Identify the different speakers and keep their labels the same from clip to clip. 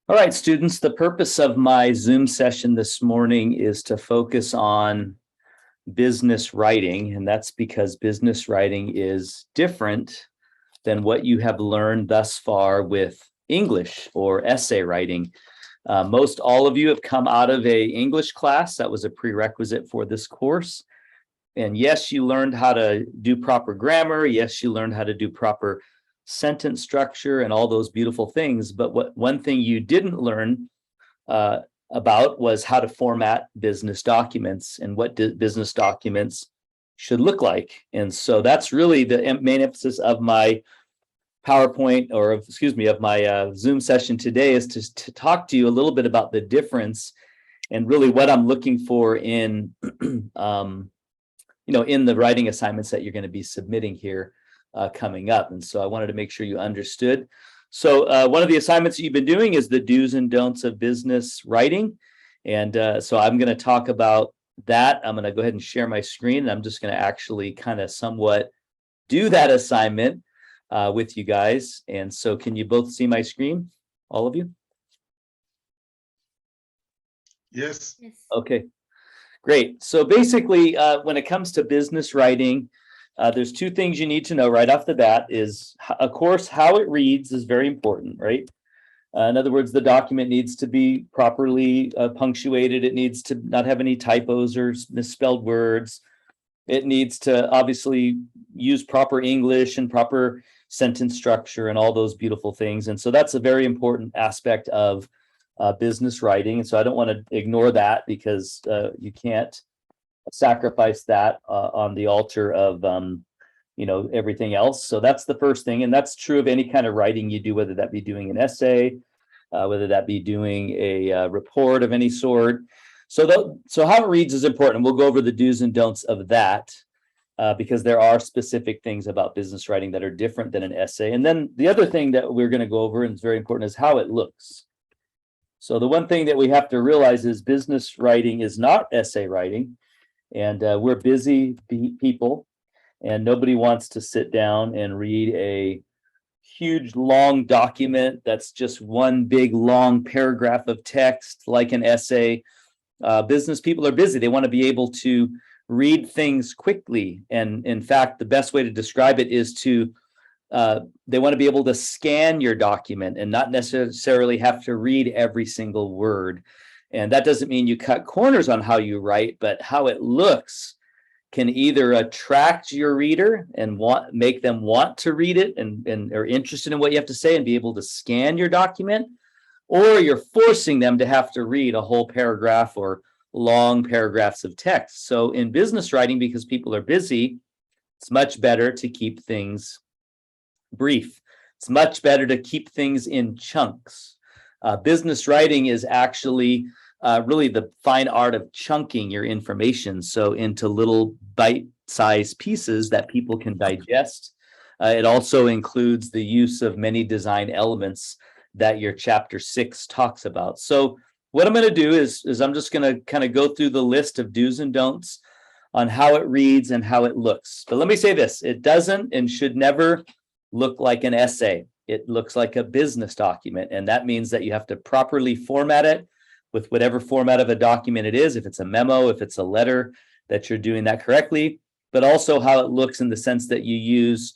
Speaker 1: All right, students, the purpose of my Zoom session this morning is to focus on business writing, and that's because business writing is different than what you have learned thus far with English or essay writing. Most all of you have come out of an English class. That was a prerequisite for this course. And yes, you learned how to do proper grammar. Yes, you learned how to do proper sentence structure and all those beautiful things. But one thing you didn't learn about was how to format business documents and what business documents should look like. And so that's really the main emphasis of my PowerPoint, or of my Zoom session today, is to talk to you a little bit about the difference and really what I'm looking for in in the writing assignments that you're going to be submitting here coming up. And so I wanted to make sure you understood. So one of the assignments that you've been doing is the do's and don'ts of business writing. And so I'm going to talk about that. I'm going to go ahead and share my screen, and I'm just going to actually kind of somewhat do that assignment with you guys. And so can you both see my screen, all of you?
Speaker 2: Yes.
Speaker 1: Okay, great. So basically, when it comes to business writing, there's two things you need to know right off the bat. Is, of course, how it reads is very important, right? In other words, the document needs to be properly punctuated. It needs to not have any typos or misspelled words. It needs to obviously use proper English and proper sentence structure and all those beautiful things. And so that's a very important aspect of business writing. And so I don't want to ignore that, because you can't sacrifice that on the altar of everything else. So that's the first thing, and that's true of any kind of writing you do, whether that be doing an essay, whether that be doing a report of any sort. So how it reads is important. We'll go over the do's and don'ts of that, because there are specific things about business writing that are different than an essay. And then the other thing that we're going to go over, and it's very important, is how it looks. So the one thing that we have to realize is business writing is not essay writing. And we're busy people, and nobody wants to sit down and read a huge long document that's just one big long paragraph of text like an essay. Business people are busy. They want to be able to read things quickly. And in fact, the best way to describe it is they want to be able to scan your document and not necessarily have to read every single word. And that doesn't mean you cut corners on how you write, but how it looks can either attract your reader and make them want to read it and are interested in what you have to say and be able to scan your document, or you're forcing them to have to read a whole paragraph or long paragraphs of text. So in business writing, because people are busy, it's much better to keep things brief. It's much better to keep things in chunks. Business writing is actually really the fine art of chunking your information, so into little bite-sized pieces that people can digest. It also includes the use of many design elements that your chapter 6 talks about. So what I'm going to do is I'm just going to kind of go through the list of do's and don'ts on how it reads and how it looks. But let me say this: it doesn't and should never look like an essay. It looks like a business document, and that means that you have to properly format it with whatever format of a document it is. If it's a memo, if it's a letter, that you're doing that correctly, but also how it looks in the sense that you use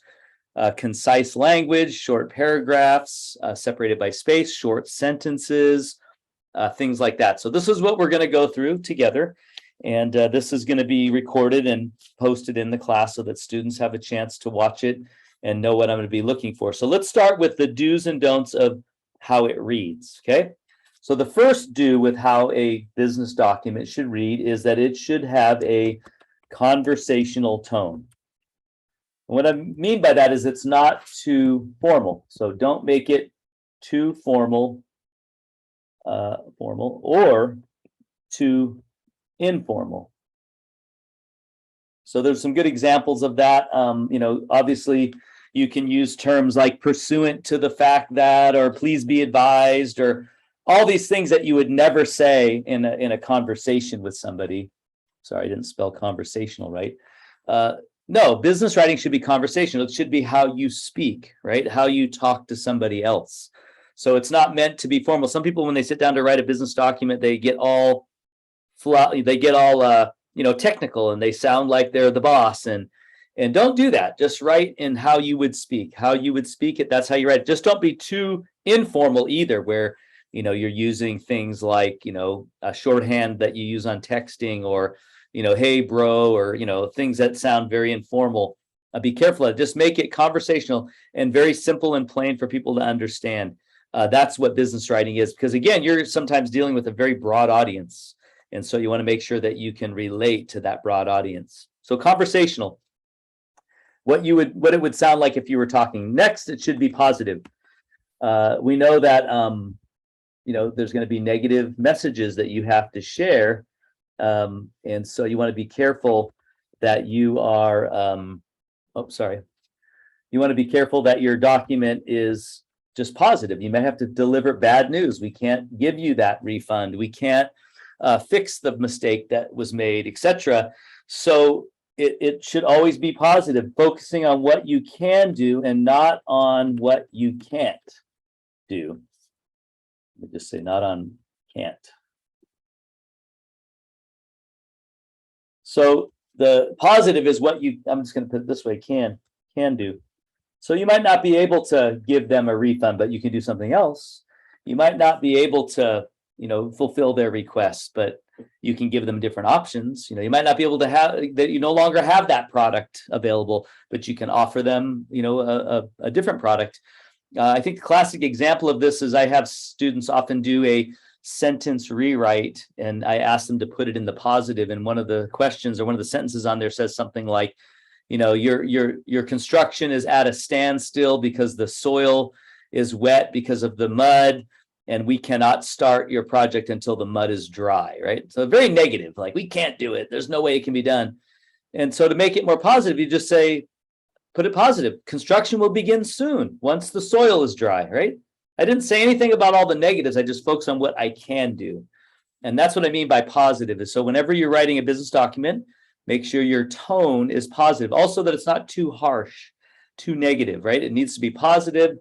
Speaker 1: concise language, short paragraphs, separated by space, short sentences, things like that. So this is what we're going to go through together. And this is going to be recorded and posted in the class so that students have a chance to watch it and know what I'm going to be looking for. So let's start with the do's and don'ts of how it reads, okay? So the first do with how a business document should read is that it should have a conversational tone. And what I mean by that is it's not too formal. So don't make it too formal or too informal. So there's some good examples of that. Obviously you can use terms like pursuant to the fact that, or please be advised, or all these things that you would never say in a conversation with somebody. Sorry, I didn't spell conversational right. No, business writing should be conversational. It should be how you speak, right? How you talk to somebody else. So it's not meant to be formal. Some people, when they sit down to write a business document, they get all technical, and they sound like they're the boss. And don't do that. Just write in how you would speak. How you would speak it, that's how you write it. Just don't be too informal either, where you're using things like a shorthand that you use on texting, or hey bro, or things that sound very informal. Be careful. Just make it conversational and very simple and plain for people to understand. That's what business writing is, because again, you're sometimes dealing with a very broad audience, and so you want to make sure that you can relate to that broad audience. So conversational, what it would sound like if you were talking. Next, it should be positive. We know that there's going to be negative messages that you have to share, and so you want to be careful that you are you want to be careful that your document is just positive. You may have to deliver bad news. We can't give you that refund. We can't fix the mistake that was made, etc. So it should always be positive, focusing on what you can do and not on what you can't do. Let me just say not on can't. So the positive is what I'm just going to put it this way, can do. So you might not be able to give them a refund, but you can do something else. You might not be able to, fulfill their requests, but you can give them different options. You might not be able to have that. You no longer have that product available, but you can offer them, a different product. I think the classic example of this is I have students often do a sentence rewrite, and I ask them to put it in the positive. And one of the questions or one of the sentences on there says something like, your construction is at a standstill because the soil is wet because of the mud, and we cannot start your project until the mud is dry, right? So very negative, like we can't do it. There's no way it can be done. And so to make it more positive, you just say, put it positive. Construction will begin soon once the soil is dry, right? I didn't say anything about all the negatives. I just focus on what I can do. And that's what I mean by positive. Is so whenever you're writing a business document, make sure your tone is positive. Also that it's not too harsh, too negative, right? It needs to be positive,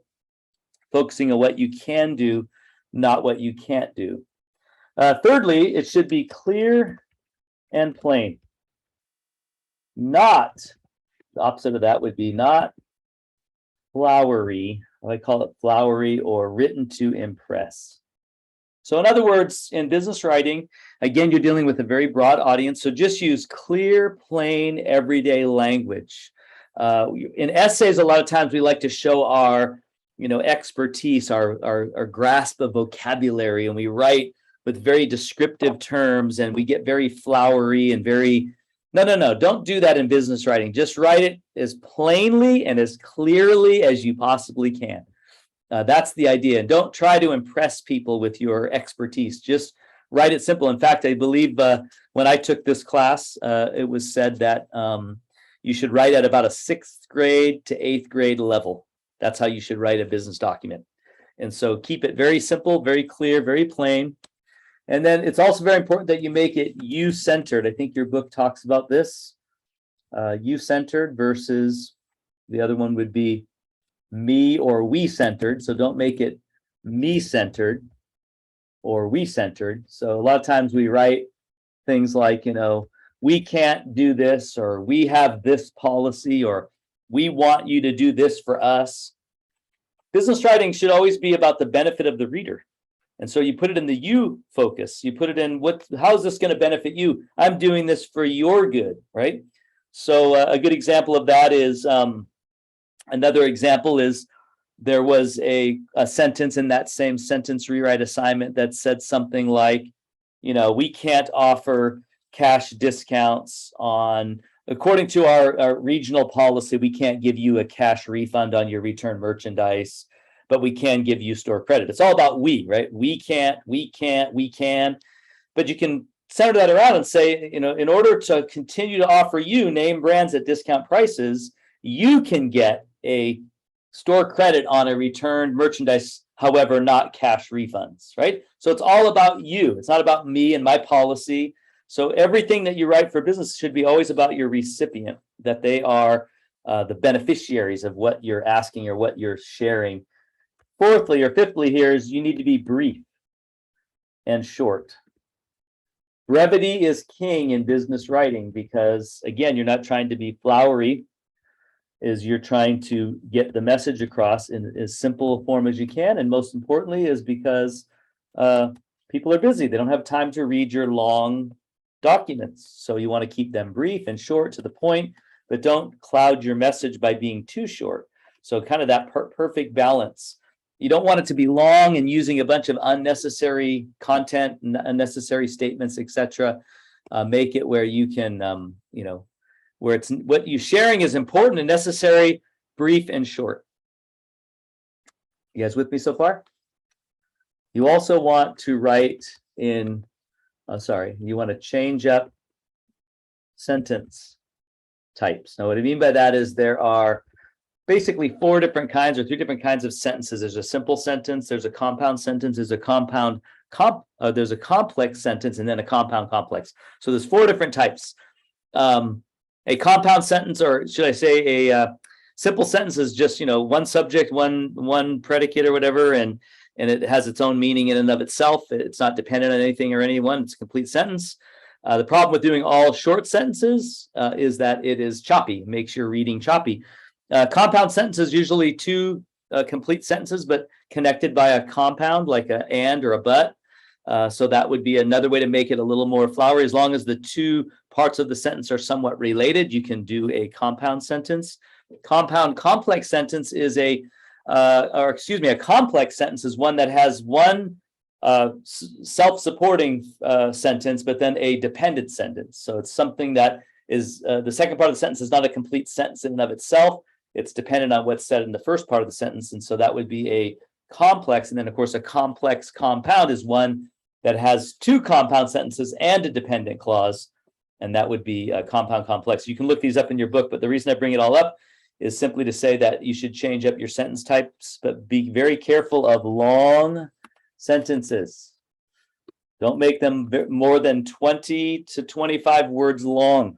Speaker 1: focusing on what you can do, not what you can't do. Thirdly, it should be clear and plain. Not, the opposite of that would be not flowery. I call it flowery or written to impress. So in other words, in business writing, again, you're dealing with a very broad audience. So just use clear, plain, everyday language. In essays, a lot of times we like to show our expertise, our grasp of vocabulary, and we write with very descriptive terms, and we get very flowery and very, no, don't do that in business writing. Just write it as plainly and as clearly as you possibly can. That's the idea. And don't try to impress people with your expertise. Just write it simple. In fact, I believe when I took this class, it was said that you should write at about a 6th grade to 8th grade level. That's how you should write a business document. And so keep it very simple, very clear, very plain. And then it's also very important that you make it you-centered. I think your book talks about this. You-centered versus the other one would be me or we-centered. So don't make it me-centered or we-centered. So a lot of times we write things like, we can't do this, or we have this policy, or we want you to do this for us. Business writing should always be about the benefit of the reader. And so you put it in the you focus. You put it in how is this going to benefit you? I'm doing this for your good, right? So a good example of that is, another example is there was a sentence in that same sentence rewrite assignment that said something like, we can't offer cash discounts on, according to our regional policy, we can't give you a cash refund on your returned merchandise, but we can give you store credit. It's all about we, right? We can't, we can. But you can center that around and say, in order to continue to offer you name brands at discount prices, you can get a store credit on a returned merchandise, however, not cash refunds, right? So it's all about you. It's not about me and my policy. So everything that you write for business should be always about your recipient, that they are the beneficiaries of what you're asking or what you're sharing. Fourthly or fifthly here is you need to be brief and short. Brevity is king in business writing because, again, you're not trying to be flowery, is you're trying to get the message across in as simple a form as you can. And most importantly is because people are busy. They don't have time to read your long documents. So you want to keep them brief and short to the point, but don't cloud your message by being too short. So kind of that perfect balance. You don't want it to be long and using a bunch of unnecessary content, unnecessary statements, etc. Make it where you can, where it's what you're sharing is important and necessary, brief and short. You guys with me so far? You also want to write in, you want to change up sentence types. Now, what I mean by that is there are basically 4 different kinds or 3 different kinds of sentences. There's a simple sentence, there's a compound sentence, there's a there's a complex sentence, and then a compound complex. So there's 4 different types. A compound sentence, or should I say a simple sentence, is just, one subject, one predicate or whatever, and it has its own meaning in and of itself. It's not dependent on anything or anyone. It's a complete sentence. The problem with doing all short sentences is that it is choppy, makes your reading choppy. Compound sentences, usually 2 complete sentences, but connected by a compound like a and or a but. So that would be another way to make it a little more flowery. As long as the 2 parts of the sentence are somewhat related, you can do a compound sentence. Compound complex sentence is a complex sentence is one that has one self-supporting sentence, but then a dependent sentence. So it's something that is the second part of the sentence is not a complete sentence in and of itself. It's dependent on what's said in the first part of the sentence. And so that would be a complex. And then, of course, a complex compound is one that has 2 compound sentences and a dependent clause. And that would be a compound complex. You can look these up in your book, but the reason I bring it all up is simply to say that you should change up your sentence types, but be very careful of long sentences. Don't make them more than 20 to 25 words long.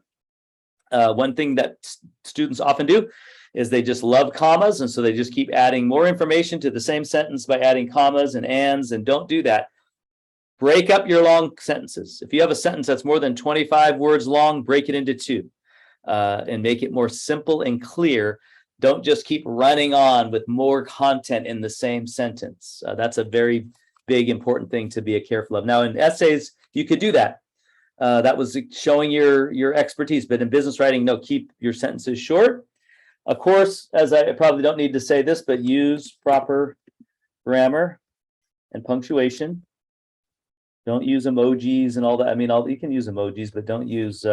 Speaker 1: One thing that students often do is they just love commas, and so they just keep adding more information to the same sentence by adding commas and ands, and don't do that. Break up your long sentences. If you have a sentence that's more than 25 words long, break it into 2 and make it more simple and clear. Don't just keep running on with more content in the same sentence. That's a very big, important thing to be careful of. Now, in essays, you could do that. That was showing your expertise, but in business writing, no, keep your sentences short. Of course, as I probably don't need to say this, but use proper grammar and punctuation. Don't use emojis and all that. I mean, you can use emojis, but don't use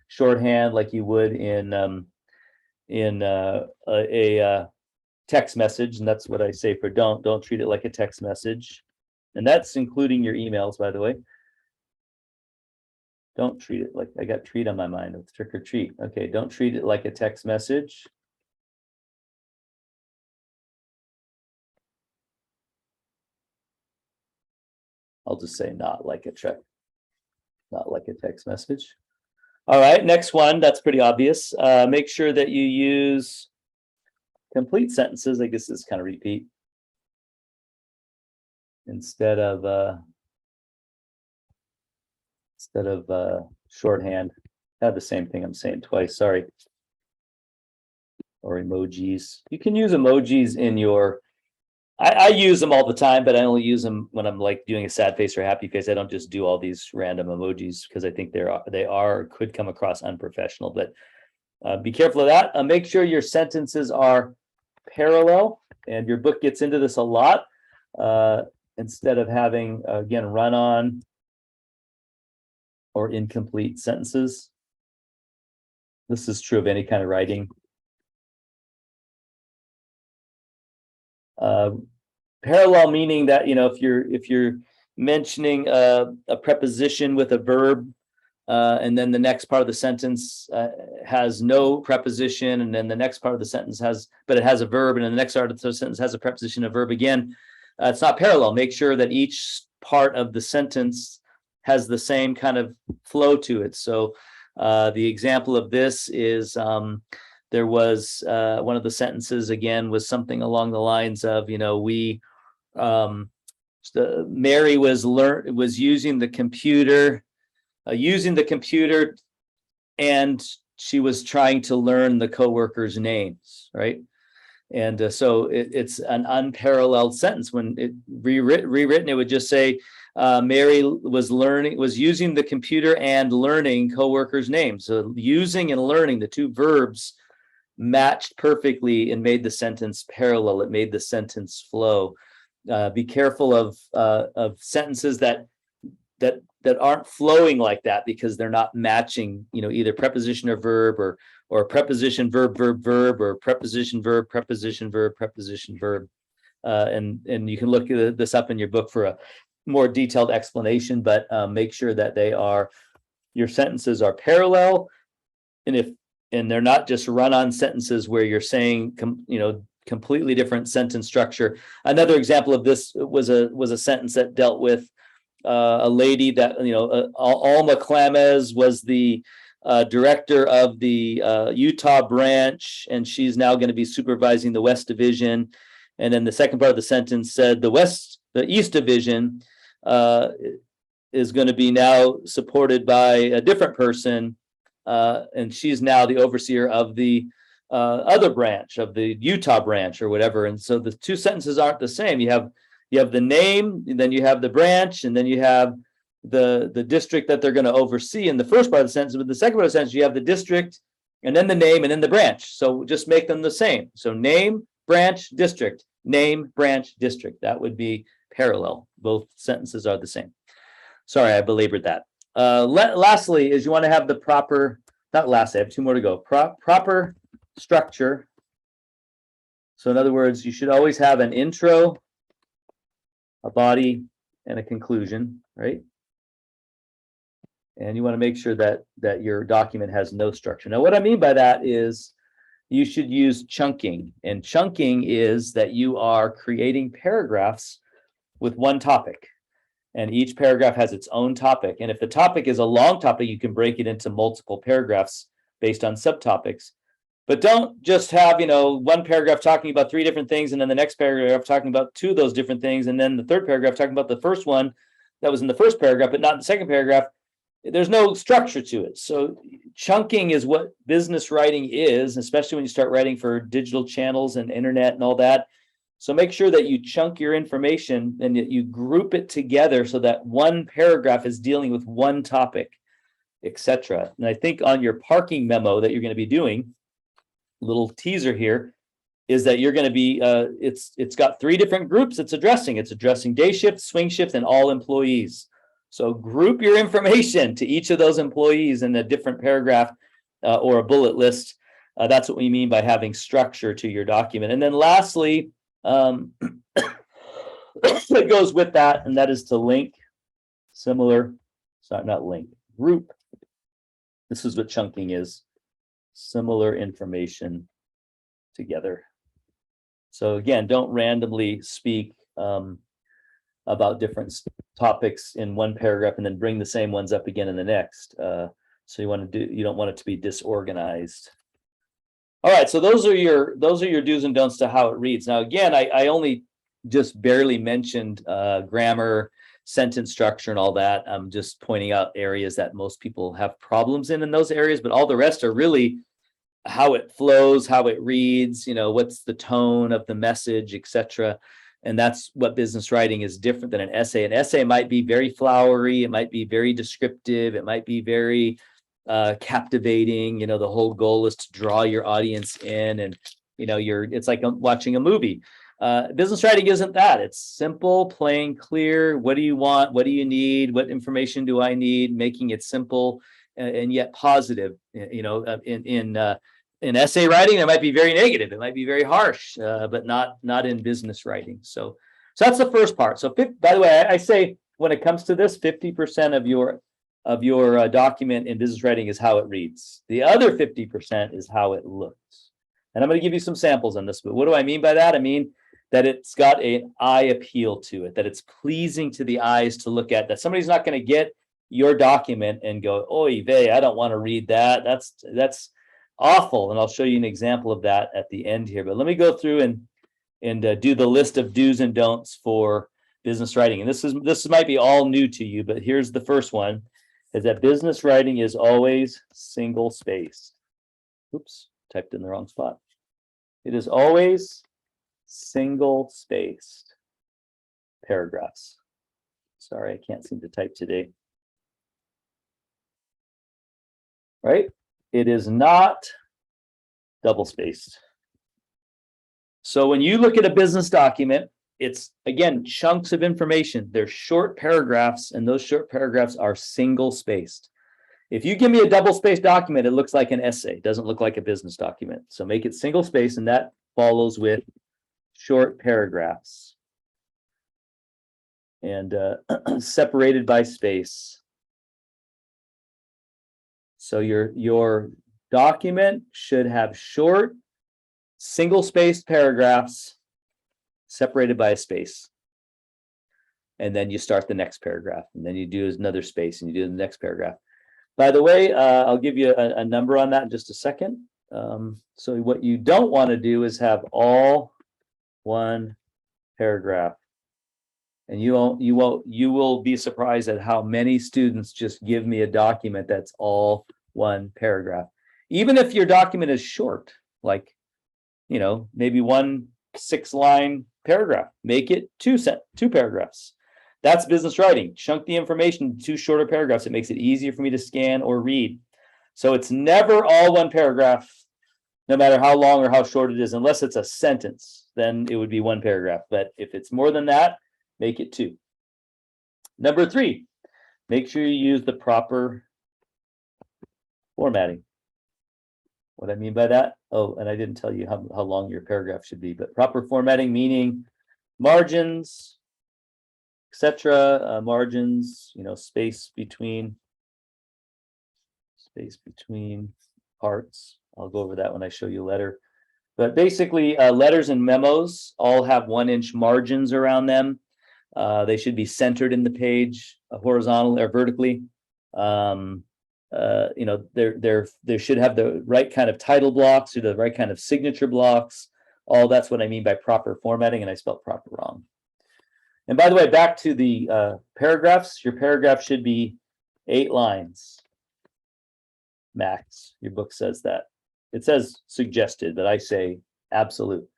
Speaker 1: shorthand like you would in a text message. And that's what I say for don't treat it like a text message. And that's including your emails, by the way. Don't treat it like, I got treat on my mind with trick or treat. Okay, don't treat it like a text message. I'll just say not like a text message. All right, next one, that's pretty obvious. Make sure that you use complete sentences. I guess this is kind of repeat. Instead of shorthand. I have the same thing I'm saying twice, sorry. Or emojis. You can use emojis in your, I use them all the time, but I only use them when I'm like doing a sad face or a happy face. I don't just do all these random emojis because I think they could come across unprofessional, but be careful of that. Make sure your sentences are parallel, and your book gets into this a lot. Instead of having, again, run-on or incomplete sentences. This is true of any kind of writing. Parallel meaning that, if you're mentioning a preposition with a verb, and then the next part of the sentence has no preposition, and then the next part of the sentence but it has a verb, and then the next part of the sentence has a preposition, a verb again. It's not parallel. Make sure that each part of the sentence has the same kind of flow to it. So the example of this is there was one of the sentences, again, was something along the lines of, we Mary was using the computer, and she was trying to learn the coworkers' names, right? And so it's an unparalleled sentence. When it rewritten, it would just say Mary was using the computer and learning coworkers' names. So using and learning, the two verbs, matched perfectly and made the sentence parallel. It made the sentence flow. Be careful of sentences that aren't flowing like that, because they're not matching, either preposition or verb, or preposition verb verb verb, or preposition verb preposition verb preposition verb. And you can look this up in your book for a more detailed explanation, but make sure that your sentences are parallel, and they're not just run-on sentences where you're saying completely different sentence structure. Another example of this was a sentence that dealt with a lady that, Alma Clames was the director of the Utah branch, and she's now going to be supervising the West Division. And then the second part of the sentence said the East Division is going to be now supported by a different person, and she's now the overseer of the other branch, of the Utah branch or whatever. And so the two sentences aren't the same. You have the name, and then you have the branch, and then you have the district that they're going to oversee in the first part of the sentence. But the second part of the sentence, you have the district, and then the name, and then the branch. So just make them the same. So name, branch, district, name, branch, district. That would be parallel. Both sentences are the same. Sorry, I belabored that. Lastly, is you want to have the proper, not lastly, I have two more to go. Proper structure. So in other words, you should always have an intro, a body, and a conclusion, right? And you want to make sure that your document has no structure. Now, what I mean by that is you should use chunking. And chunking is that you are creating paragraphs with one topic. And each paragraph has its own topic. And if the topic is a long topic, you can break it into multiple paragraphs based on subtopics. But don't just have, one paragraph talking about three different things, and then the next paragraph talking about two of those different things, and then the third paragraph talking about the first one that was in the first paragraph, but not in the second paragraph. There's no structure to it. So chunking is what business writing is, especially when you start writing for digital channels and internet and all that. So make sure that you chunk your information and that you group it together so that one paragraph is dealing with one topic, etc. And I think on your parking memo that you're going to be doing, little teaser here, is that you're going to be it's got three different groups it's addressing. It's addressing day shift, swing shift, and all employees. So group your information to each of those employees in a different paragraph or a bullet list. That's what we mean by having structure to your document. And then lastly, it goes with that, and that is to link group. This is what chunking is. Similar information together. So again, don't randomly speak about different topics in one paragraph and then bring the same ones up again in the next. So you don't want it to be disorganized. All right, so those are your do's and don'ts to how it reads. Now again, I only just barely mentioned grammar, sentence structure, and all that. I'm just pointing out areas that most people have problems in those areas, but all the rest are really how it flows, how it reads, what's the tone of the message, etc. And that's what business writing is different than an essay. An essay might be very flowery, it might be very descriptive, it might be very captivating. The whole goal is to draw your audience in, and it's like watching a movie. Business writing isn't that. It's simple, plain, clear. What do you want? What do you need? What information do I need? Making it simple and yet positive. In essay writing, it might be very negative. It might be very harsh, but not in business writing. So that's the first part. So by the way, I say when it comes to this, 50% of your document in business writing is how it reads. The other 50% is how it looks. And I'm going to give you some samples on this. But what do I mean by that? I mean that it's got an eye appeal to it, that it's pleasing to the eyes to look at, that somebody's not going to get your document and go, oy vey, I don't want to read that. That's awful. And I'll show you an example of that at the end here. But let me go through do the list of do's and don'ts for business writing. And this might be all new to you, but here's the first one, is that business writing is always single spaced. Oops, typed in the wrong spot. It is always single spaced paragraphs. Sorry, I can't seem to type today. Right? It is not double spaced. So when you look at a business document, it's, again, chunks of information. They're short paragraphs, and those short paragraphs are single spaced. If you give me a double spaced document, it looks like an essay. It doesn't look like a business document. So make it single spaced, and that follows with short paragraphs. And separated by space. So your document should have short, single-spaced paragraphs separated by a space. And then you start the next paragraph, and then you do another space, and you do the next paragraph. By the way, I'll give you a number on that in just a second. So what you don't want to do is have all one paragraph. And you will be surprised at how many students just give me a document that's all one paragraph. Even if your document is short, like, maybe 1 6-line paragraph, make it two paragraphs. That's business writing. Chunk the information into 2 shorter paragraphs. It makes it easier for me to scan or read. So it's never all one paragraph, no matter how long or how short it is, unless it's a sentence, then it would be 1 paragraph. But if it's more than that, make it 2. Number 3, make sure you use the proper formatting. What I mean by that? Oh, and I didn't tell you how long your paragraph should be, but proper formatting, meaning margins, etc. Margins, space between parts. I'll go over that when I show you a letter. But basically, letters and memos all have 1-inch margins around them. They should be centered in the page, horizontally or vertically. They should have the right kind of title blocks or the right kind of signature blocks. All that's what I mean by proper formatting, and I spelled proper wrong. And by the way, back to the paragraphs. Your paragraph should be 8 lines max. Your book says that. It says suggested, but I say absolute.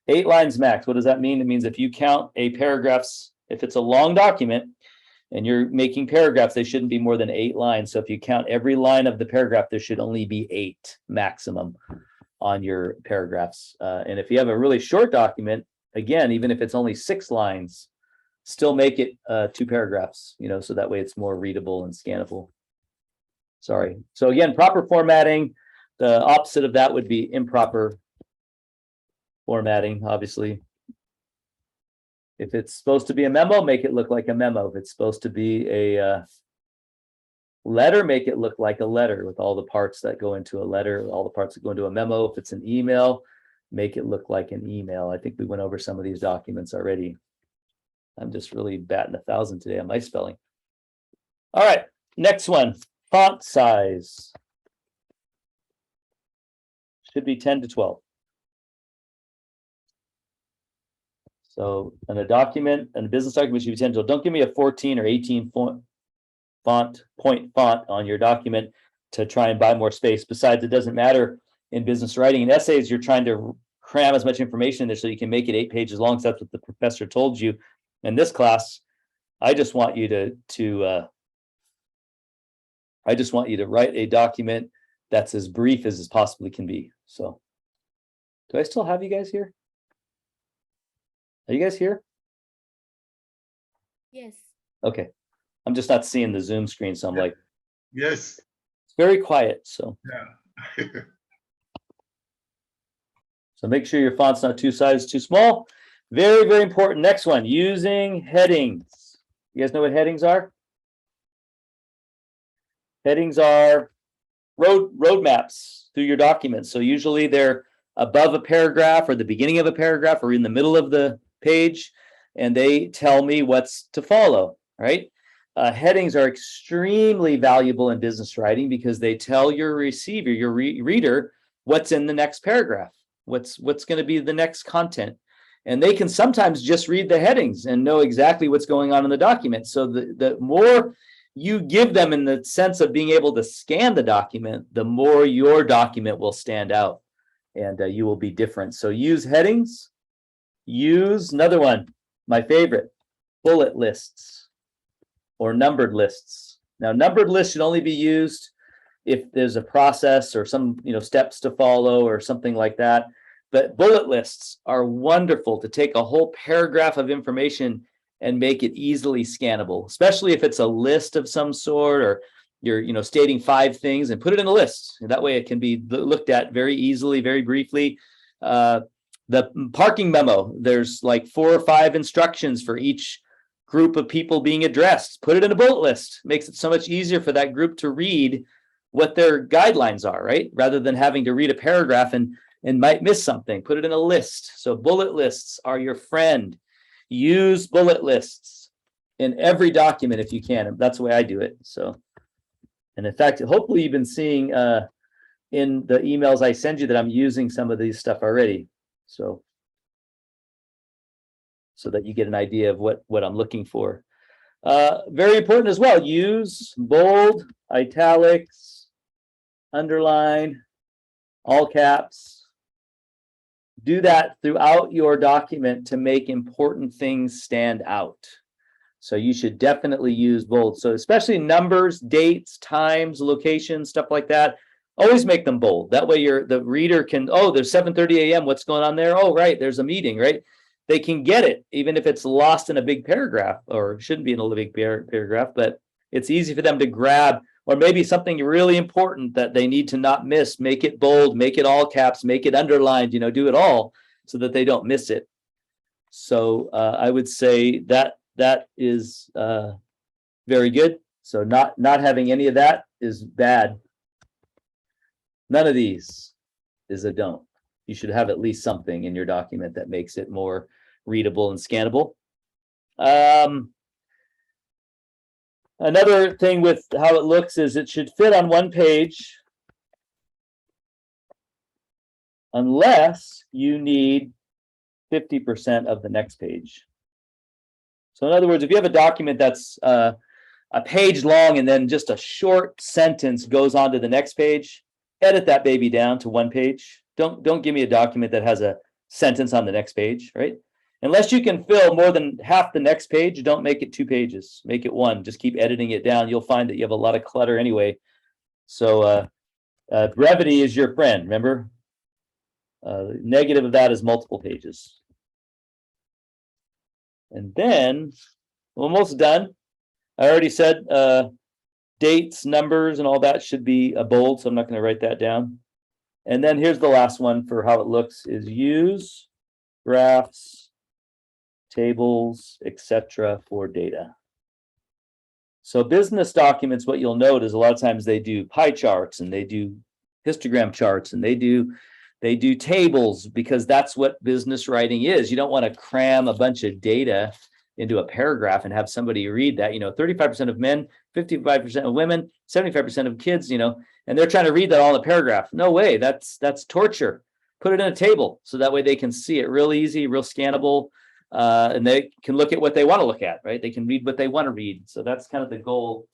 Speaker 1: 8 lines max. What does that mean? It means if you count a paragraphs, if it's a long document and you're making paragraphs, they shouldn't be more than 8 lines. So if you count every line of the paragraph, there should only be 8 maximum on your paragraphs. And if you have a really short document, again, even if it's only 6 lines, still make it 2 paragraphs, so that way it's more readable and scannable. Sorry. So again, proper formatting. The opposite of that would be improper formatting, obviously. If it's supposed to be a memo, make it look like a memo. If it's supposed to be a letter, make it look like a letter with all the parts that go into a letter, all the parts that go into a memo. If it's an email, make it look like an email. I think we went over some of these documents already. I'm just really batting 1,000 today on my spelling. All right, next one, font size. Should be 10 to 12. So in a document, in a business document, should be 10 to 12. Don't give me a 14 or 18 point font on your document to try and buy more space. Besides, it doesn't matter in business writing. In essays, you're trying to cram as much information in there so you can make it 8 pages long. So that's what the professor told you. In this class, I just want you to write a document that's as brief as it possibly can be. So, do I still have you guys here? Are you guys here?
Speaker 2: Yes.
Speaker 1: Okay. I'm just not seeing the Zoom screen, so I'm like,
Speaker 3: yes,
Speaker 1: it's very quiet. So,
Speaker 3: yeah.
Speaker 1: so make sure your font's not 2 sizes too small. Very, very important. Next one, using headings. You guys know what headings are? Headings are roadmaps through your documents. So usually they're above a paragraph or the beginning of a paragraph or in the middle of the page, and they tell me what's to follow, right? Headings are extremely valuable in business writing because they tell your receiver, your reader, what's in the next paragraph, what's going to be the next content. And they can sometimes just read the headings and know exactly what's going on in the document. So the more you give them in the sense of being able to scan the document, the more your document will stand out and you will be different. So use headings, use another one, my favorite, bullet lists or numbered lists. Now, numbered lists should only be used if there's a process or some steps to follow or something like that. But bullet lists are wonderful to take a whole paragraph of information and make it easily scannable, especially if it's a list of some sort or you're stating 5 things and put it in a list. That way it can be looked at very easily, very briefly. The parking memo, there's like 4 or 5 instructions for each group of people being addressed. Put it in a bullet list. Makes it so much easier for that group to read what their guidelines are, right? Rather than having to read a paragraph and might miss something. Put it in a list. So bullet lists are your friend. Use bullet lists in every document if you can. That's the way I do it. So, and in fact, hopefully you've been seeing in the emails I send you that I'm using some of these stuff already. So that you get an idea of what I'm looking for. Very important as well. Use bold, italics, underline, all caps. Do that throughout your document to make important things stand out. So you should definitely use bold. So especially numbers, dates, times, locations, stuff like that. Always make them bold. That way the reader can, oh, there's 7:30 a.m. What's going on there? Oh, right, there's a meeting, right? They can get it, even if it's lost in a big paragraph, or shouldn't be in a big paragraph, but it's easy for them to grab, or maybe something really important that they need to not miss. Make it bold, make it all caps, make it underlined, do it all so that they don't miss it. So I would say that is very good. So not having any of that is bad. None of these is a don't. You should have at least something in your document that makes it more readable and scannable. Another thing with how it looks is it should fit on one page unless you need 50% of the next page. So in other words, if you have a document that's a page long and then just a short sentence goes on to the next page, edit that baby down to one page. Don't give me a document that has a sentence on the next page, right? Unless you can fill more than half the next page, don't make it 2 pages. Make it 1. Just keep editing it down. You'll find that you have a lot of clutter anyway. So brevity is your friend, remember? Negative of that is multiple pages. And then, almost done. I already said dates, numbers, and all that should be bold, so I'm not going to write that down. And then here's the last one for how it looks is use graphs, tables, etc. for data. So business documents, what you'll note is a lot of times they do pie charts and they do histogram charts and they do tables, because that's what business writing is. You don't want to cram a bunch of data into a paragraph and have somebody read that. 35% of men, 55% of women, 75% of kids, and they're trying to read that all in a paragraph. No way, that's torture. Put it in a table so that way they can see it real easy, real scannable, and they can look at what they want to look at, right? They can read what they want to read. So that's kind of the goal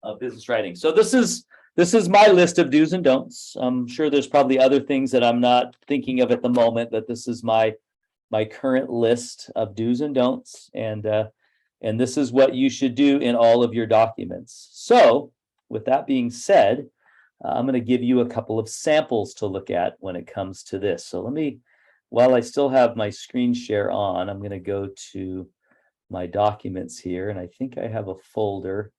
Speaker 1: of business writing. So this is my list of do's and don'ts. I'm sure there's probably other things that I'm not thinking of at the moment, but this is my current list of do's and don'ts, and this is what you should do in all of your documents. So with that being said, I'm going to give you a couple of samples to look at when it comes to this. So let me, while I still have my screen share on, I'm going to go to my documents here, and I think I have a folder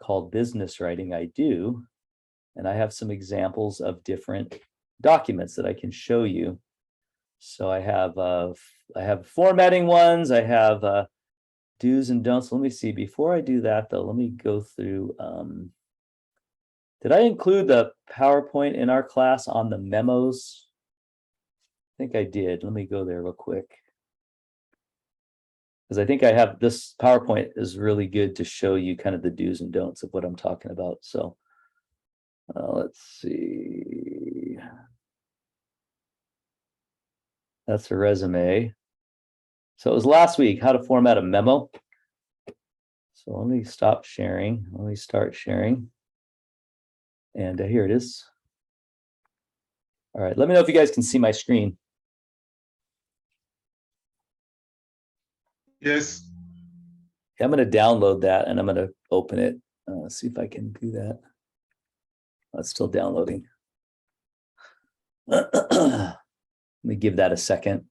Speaker 1: called Business Writing. I do, and I have some examples of different documents that I can show you. So I have formatting ones. I have do's and don'ts. Let me see. Before I do that, though, let me go through. Did I include the PowerPoint in our class on the memos? I think I did. Let me go there real quick, because I think I have this PowerPoint is really good to show you kind of the do's and don'ts of what I'm talking about. So let's see. That's a resume. So it was last week, how to format a memo. So let me stop sharing. Let me start sharing. And here it is. All right, let me know if you guys can see my screen.
Speaker 3: Yes.
Speaker 1: I'm going to download that and I'm going to open it. See if I can do that. Oh, it's still downloading. Let me give that a second.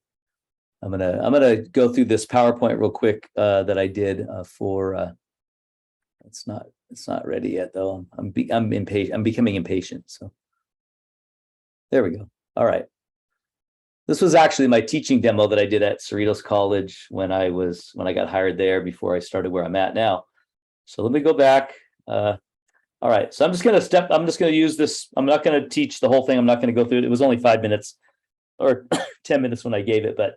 Speaker 1: I'm gonna go through this PowerPoint real quick that I did for. It's not ready yet though. I'm impatient. I'm becoming impatient. So there we go. All right. This was actually my teaching demo that I did at Cerritos College when I got hired there before I started where I'm at now. So let me go back. All right. So I'm just gonna use this. I'm not gonna teach the whole thing. I'm not gonna go through it. It was only 5 minutes or 10 minutes when I gave it, but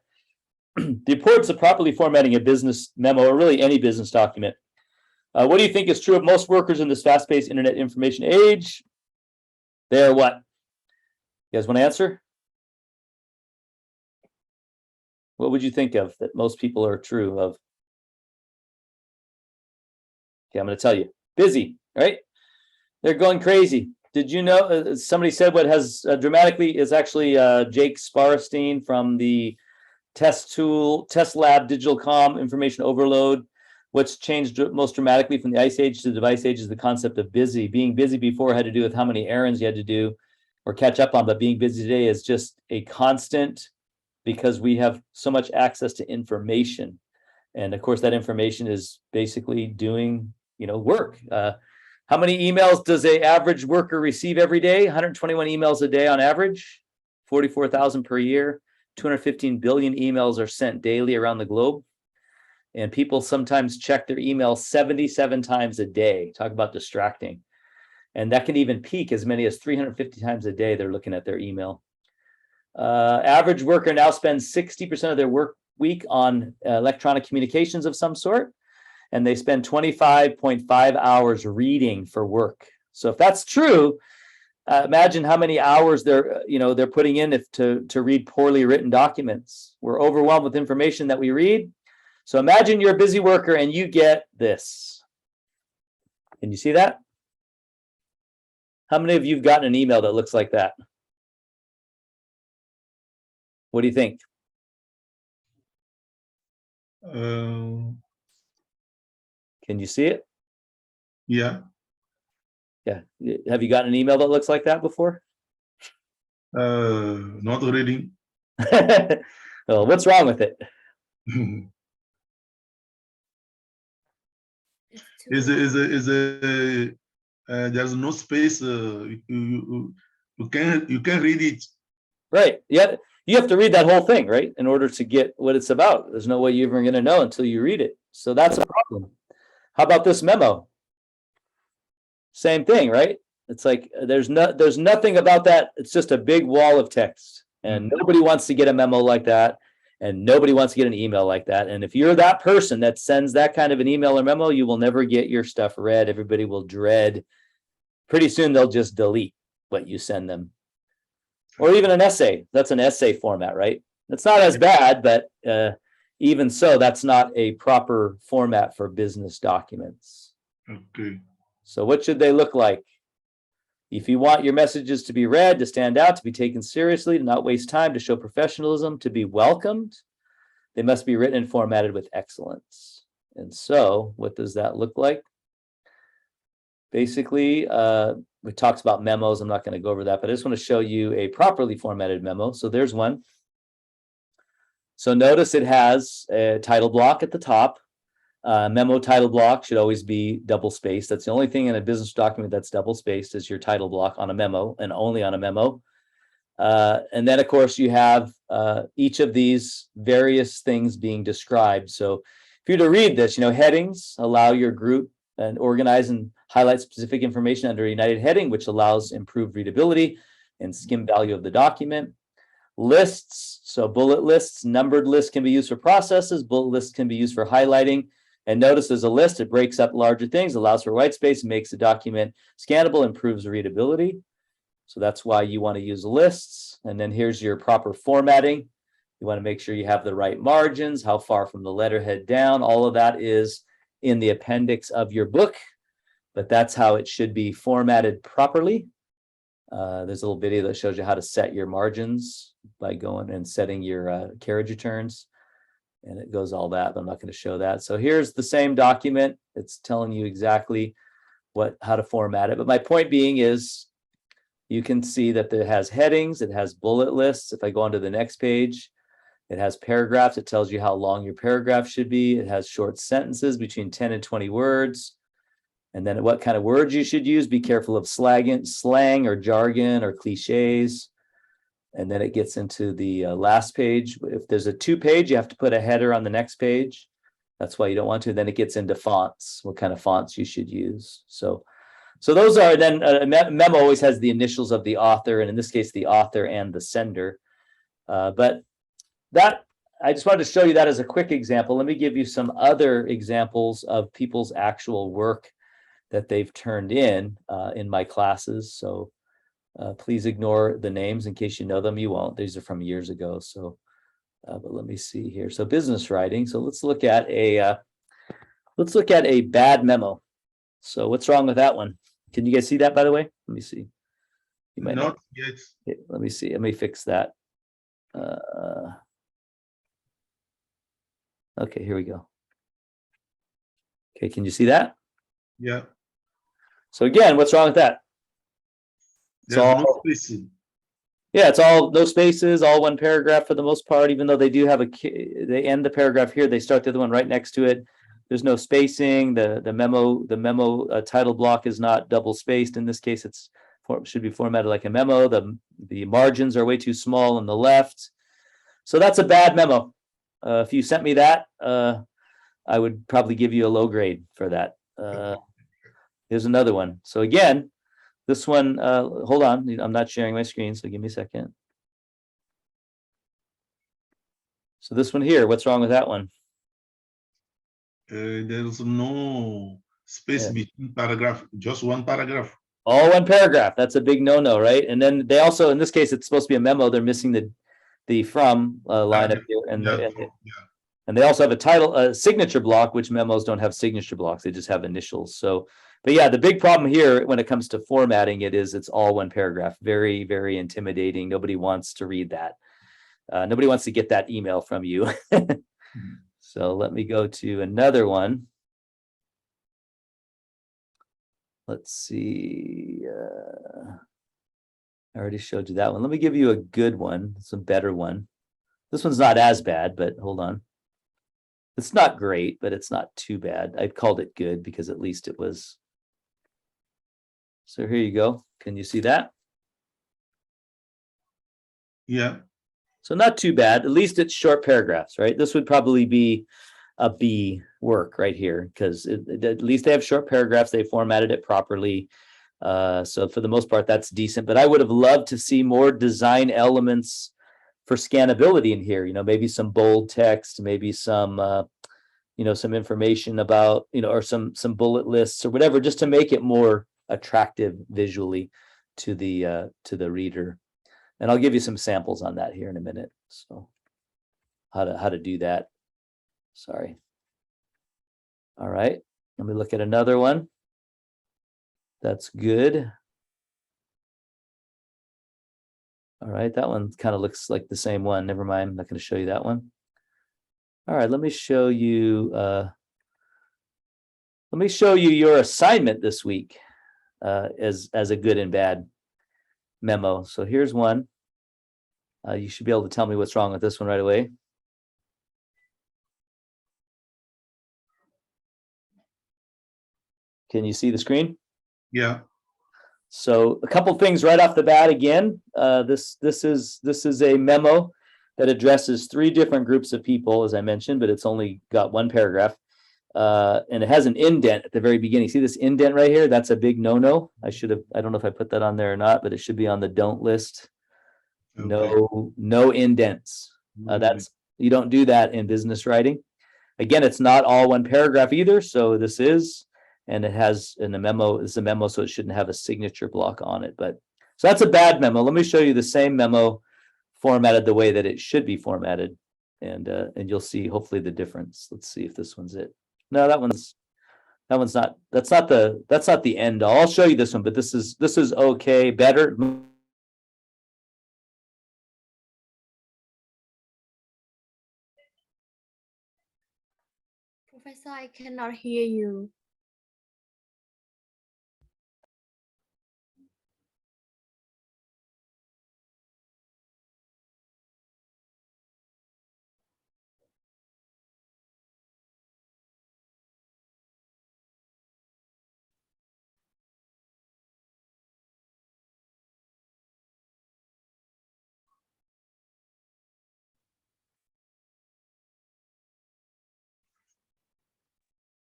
Speaker 1: the importance of properly formatting a business memo or really any business document. What do you think is true of most workers in this fast-paced internet information age? They're what? You guys want to answer? What would you think of that most people are true of? Okay, I'm going to tell you. Busy, right? They're going crazy. Did you know, somebody said what has dramatically is actually Jake Sparstein from the Test Lab Digital Com Information Overload. What's changed most dramatically from the ice age to the device age is the concept of busy. Being busy before had to do with how many errands you had to do or catch up on, but being busy today is just a constant because we have so much access to information. And of course, that information is basically doing, work. How many emails does an average worker receive every day? 121 emails a day on average, 44,000 per year. 215 billion emails are sent daily around the globe. And people sometimes check their email 77 times a day. Talk about distracting. And that can even peak as many as 350 times a day they're looking at their email. Average worker now spends 60% of their work week on electronic communications of some sort. And they spend 25.5 hours reading for work. So if that's true, imagine how many hours they're putting in to read poorly written documents. We're overwhelmed with information that we read. So imagine you're a busy worker and you get this. Can you see that? How many of you have gotten an email that looks like that? What do you think?
Speaker 3: Uh,
Speaker 1: Can you see it?
Speaker 3: yeah.
Speaker 1: Yeah. Have you gotten an email that looks like that before?
Speaker 3: Not reading.
Speaker 1: Well, what's wrong with it?
Speaker 3: There's no space. You can read it.
Speaker 1: Right. Yeah. You have to read that whole thing, right? In order to get what it's about. There's no way you're even going to know until you read it. So that's a problem. How about this memo? Same thing, right? It's like there's nothing about that. It's just a big wall of text. And nobody wants to get a memo like that. And nobody wants to get an email like that. And if you're that person that sends that kind of an email or memo, you will never get your stuff read. Everybody will dread. Pretty soon they'll just delete what you send them. Or even an essay. That's an essay format, right? It's not as bad, but even so, that's not a proper format for business documents.
Speaker 3: Okay.
Speaker 1: So what should they look like? If you want your messages to be read, to stand out, to be taken seriously, to not waste time, to show professionalism, to be welcomed, they must be written and formatted with excellence. And so what does that look like? Basically, we talked about memos. I'm not going to go over that, but I just want to show you a properly formatted memo. So there's one. So notice it has a title block at the top. Memo title block should always be double spaced. That's the only thing in a business document that's double spaced is your title block on a memo and only on a memo. And then, of course, you have each of these various things being described. So if you're to read this, headings allow your group and organize and highlight specific information under a united heading, which allows improved readability and skim value of the document. Lists, so bullet lists, numbered lists can be used for processes. Bullet lists can be used for highlighting. And notice as a list, it breaks up larger things, allows for white space, and makes the document scannable, improves readability. So that's why you want to use lists. And then here's your proper formatting. You want to make sure you have the right margins, how far from the letterhead down. All of that is in the appendix of your book, but that's how it should be formatted properly. There's a little video that shows you how to set your margins by going and setting your carriage returns. And it goes all that, but I'm not going to show that. So here's the same document. It's telling you exactly how to format it. But my point being is you can see that it has headings, it has bullet lists. If I go on to the next page, it has paragraphs. It tells you how long your paragraph should be. It has short sentences between 10 and 20 words. And then what kind of words you should use. Be careful of slang or jargon or cliches. And then it gets into the last page. If there's a 2-page, you have to put a header on the next page. That's why you don't want to. Then it gets into fonts, what kind of fonts you should use. So those are, then a memo always has the initials of the author, and in this case, the author and the sender. But that, I just wanted to show you that as a quick example. Let me give you some other examples of people's actual work that they've turned in my classes. So please ignore the names in case you know them. You won't. These are from years ago. So, but let me see here. So business writing. So let's look at a bad memo. So what's wrong with that one? Can you guys see that, by the way? Let me see. You might
Speaker 3: not yet.
Speaker 1: Let me see. Let me fix that. Okay, here we go. Okay, can you see that?
Speaker 3: Yeah.
Speaker 1: So again, what's wrong with that?
Speaker 3: There's no spacing.
Speaker 1: Yeah, it's all no spaces, all one paragraph for the most part, even though they do have they end the paragraph here, they start the other one right next to it. There's no spacing. The memo title block is not double spaced. In this case, should be formatted like a memo. The margins are way too small on the left. So that's a bad memo. If you sent me that, I would probably give you a low grade for that. Here's another one. So again, this one, hold on, I'm not sharing my screen, so give me a second. So this one here, what's wrong with that one?
Speaker 3: There's no space between paragraph, just one paragraph.
Speaker 1: All one paragraph. That's a big no-no, right? And then they also, in this case, it's supposed to be a memo. They're missing the from line up here, and they also have a signature block, which memos don't have signature blocks. They just have initials. So, but yeah, the big problem here when it comes to formatting it's all one paragraph. Very, very intimidating. Nobody wants to read that. Nobody wants to get that email from you. So let me go to another one. Let's see. I already showed you that one. Let me give you a good one. It's a better one. This one's not as bad, but hold on. It's not great, but it's not too bad. I called it good because at least it was. So here you go. Can you see that?
Speaker 3: Yeah.
Speaker 1: So not too bad. At least it's short paragraphs, right? This would probably be a B work right here because at least they have short paragraphs. They formatted it properly. So for the most part, that's decent. But I would have loved to see more design elements for scannability in here. Maybe some bold text, maybe some, some information about, or some bullet lists or whatever, just to make it more attractive visually to the reader. And I'll give you some samples on that here in a minute. So how to do that. Sorry. All right. Let me look at another one. That's good. All right. That one kind of looks like the same one. Never mind. I'm not going to show you that one. All right. Let me show you your assignment this week as a good and bad memo. So here's one. You should be able to tell me what's wrong with this one right away. Can you see the screen?
Speaker 3: Yeah.
Speaker 1: So a couple things right off the bat. Again, this is a memo that addresses 3 different groups of people, as I mentioned, but it's only got one paragraph. And it has an indent at the very beginning. See this indent right here? That's a big no-no. I don't know if I put that on there or not, but it should be on the don't list. Okay. No indents. You don't do that in business writing. Again, it's not all one paragraph either. So this is, and it has in the memo, it's a memo, so it shouldn't have a signature block on it. But so that's a bad memo. Let me show you the same memo formatted the way that it should be formatted. And you'll see hopefully the difference. Let's see if this one's it. No, that one's not, that's not the end all. I'll show you this one, but this is okay, better.
Speaker 2: Professor, I cannot hear you.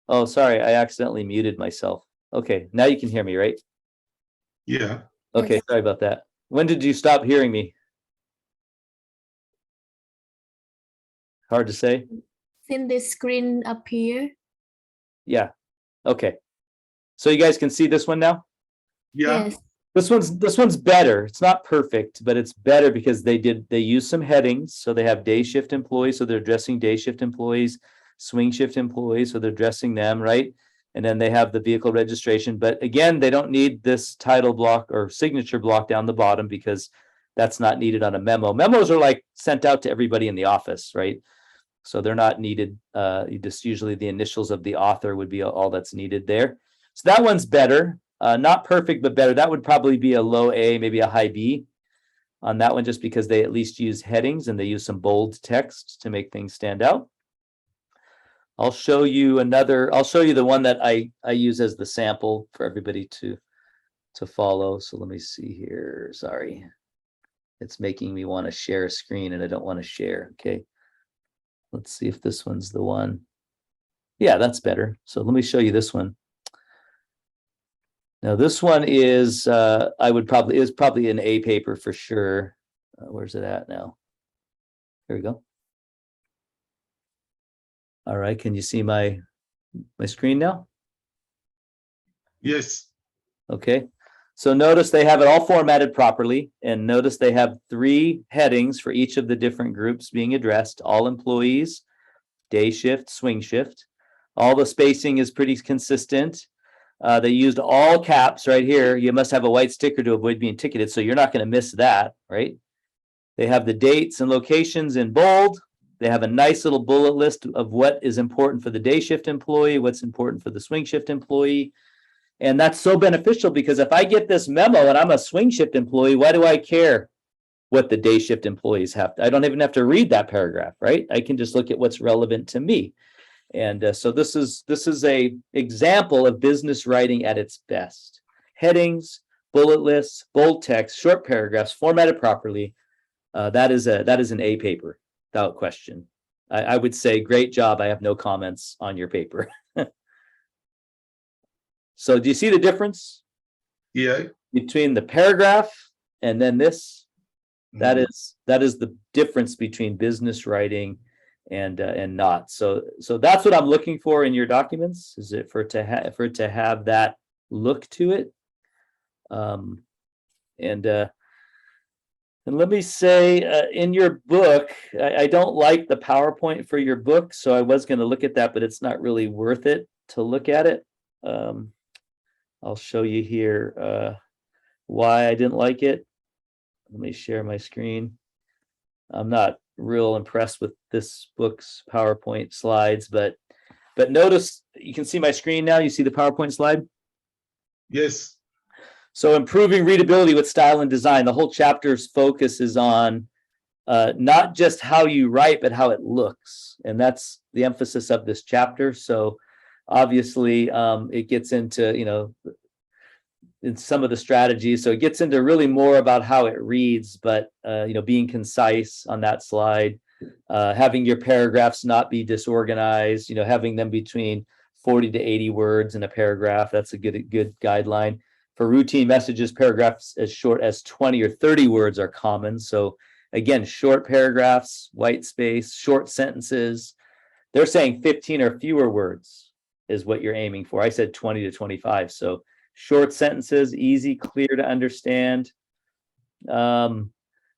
Speaker 1: Oh, sorry, I accidentally muted myself. Okay, now you can hear me, right?
Speaker 3: Yeah.
Speaker 1: Okay,
Speaker 2: Yes.
Speaker 1: sorry about that. When did you stop hearing me? Hard to say.
Speaker 2: Since the screen appear.
Speaker 1: Yeah. Okay. So you guys can see this one now?
Speaker 3: Yeah.
Speaker 2: Yes.
Speaker 1: This one's better. It's not perfect, but it's better because they use some headings. So they have day shift employees, so they're addressing day shift employees, swing shift employees, so they're addressing them, right? And then they have the vehicle registration. But again, they don't need this title block or signature block down the bottom because that's not needed on a memo. Memos are like sent out to everybody in the office, right? So they're not needed. Just usually the initials of the author would be all that's needed there. So that one's better. Not perfect, but better. That would probably be a low A, maybe a high B on that one, just because they at least use headings and they use some bold text to make things stand out. I'll show you the one that I use as the sample for everybody to follow. So let me see here. Sorry. It's making me want to share a screen and I don't want to share. Okay. Let's see if this one's the one. Yeah, that's better. So let me show you this one. Now this one is probably an A paper for sure. Where's it at now? Here we go. All right, can you see my screen now?
Speaker 3: Yes.
Speaker 1: Okay. So notice they have it all formatted properly, and notice they have 3 headings for each of the different groups being addressed: all employees, day shift, swing shift. All the spacing is pretty consistent. They used all caps right here. You must have a white sticker to avoid being ticketed, so you're not going to miss that, right? They have the dates and locations in bold. They have a nice little bullet list of what is important for the day shift employee, what's important for the swing shift employee. And that's so beneficial because if I get this memo and I'm a swing shift employee, why do I care what the day shift employees have? I don't even have to read that paragraph, right? I can just look at what's relevant to me. And so this is a example of business writing at its best. Headings, bullet lists, bold text, short paragraphs, formatted properly. That is an A paper, without question. I would say great job. I have no comments on your paper. So do you see the difference?
Speaker 3: Yeah.
Speaker 1: Between the paragraph and then this? That
Speaker 3: Mhm.
Speaker 1: is the difference between business writing and not. So that's what I'm looking for in your documents, is it for it to have that look to it. And let me say, in your book, I don't like the PowerPoint for your book, so I was going to look at that, but it's not really worth it to look at it. I'll show you here why I didn't like it. Let me share my screen. I'm not real impressed with this book's PowerPoint slides, but notice you can see my screen now. You see the PowerPoint slide?
Speaker 3: Yes.
Speaker 1: So improving readability with style and design. The whole chapter's focus is on not just how you write, but how it looks. And that's the emphasis of this chapter. So obviously it gets into, in some of the strategies. So it gets into really more about how it reads, but being concise on that slide, having your paragraphs not be disorganized, having them between 40 to 80 words in a paragraph. That's a good guideline. For routine messages, paragraphs as short as 20 or 30 words are common. So again, short paragraphs, white space, short sentences. They're saying 15 or fewer words is what you're aiming for. I said 20 to 25. So short sentences, easy, clear to understand. And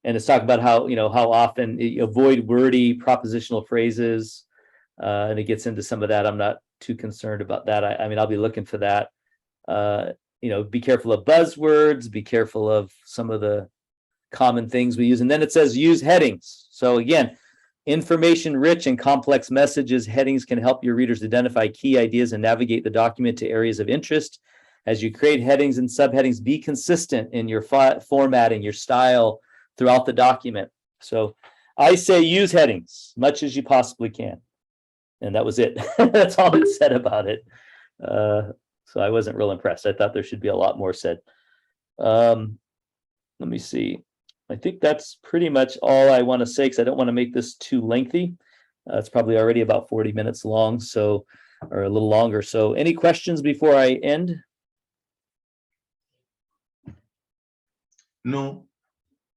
Speaker 1: And it's talking about how, how often you avoid wordy propositional phrases. And it gets into some of that. I'm not too concerned about that. I mean, I'll be looking for that. Be careful of buzzwords, be careful of some of the common things we use. And then it says use headings. So again, information rich and complex messages, headings can help your readers identify key ideas and navigate the document to areas of interest. As you create headings and subheadings, be consistent in your formatting, your style throughout the document. So I say use headings much as you possibly can. And that was it. That's all it said about it. So I wasn't real impressed. I thought there should be a lot more said. Let me see. I think that's pretty much all I want to say, because I don't want to make this too lengthy. It's probably already about 40 minutes long, so, or a little longer. So any questions before I end?
Speaker 3: No.